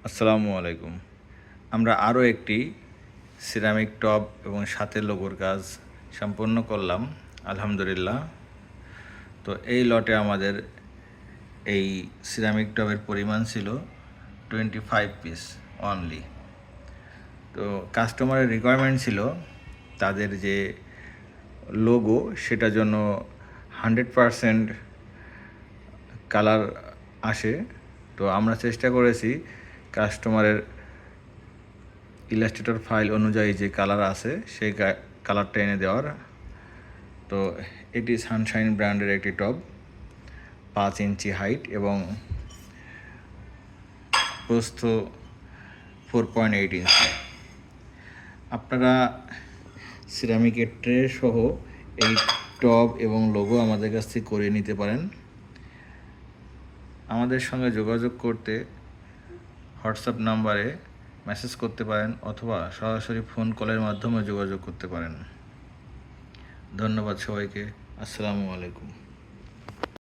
আসসালামু আলাইকুম। আমরা আরও একটি সিরামিক টব এবং সাথে লোগোর কাজ সম্পন্ন করলাম আলহামদুলিল্লাহ। তো এই লটে আমাদের এই সিরামিক টবের পরিমাণ ছিল 25 পিস অনলি। তো কাস্টমারের রিকোয়ারমেন্ট ছিল তাদের যে লোগো সেটা যেন 100% কালার আসে। তো আমরা চেষ্টা করেছি কাস্টমারের ইলাস্ট্রেটর ফাইল অনুযায়ী যে কালার আছে সেই কালারটা এনে দেওয়ার। তো এটি সানশাইন ব্র্যান্ডের একটি টব, 5 ইঞ্চি হাইট এবং প্রস্থ 4.8 ইঞ্চি। আপনারা সিরামিকের ট্রে সহ এই টব এবং লোগো আমাদের কাছ থেকে করিয়ে নিতে পারেন। আমাদের সঙ্গে যোগাযোগ করতে হোয়াটসঅ্যাপ নাম্বারে মেসেজ করতে পারেন অথবা সরাসরি ফোন কলের মাধ্যমে যোগাযোগ করতে পারেন। ধন্যবাদ সবাইকে। আসসালামু আলাইকুম।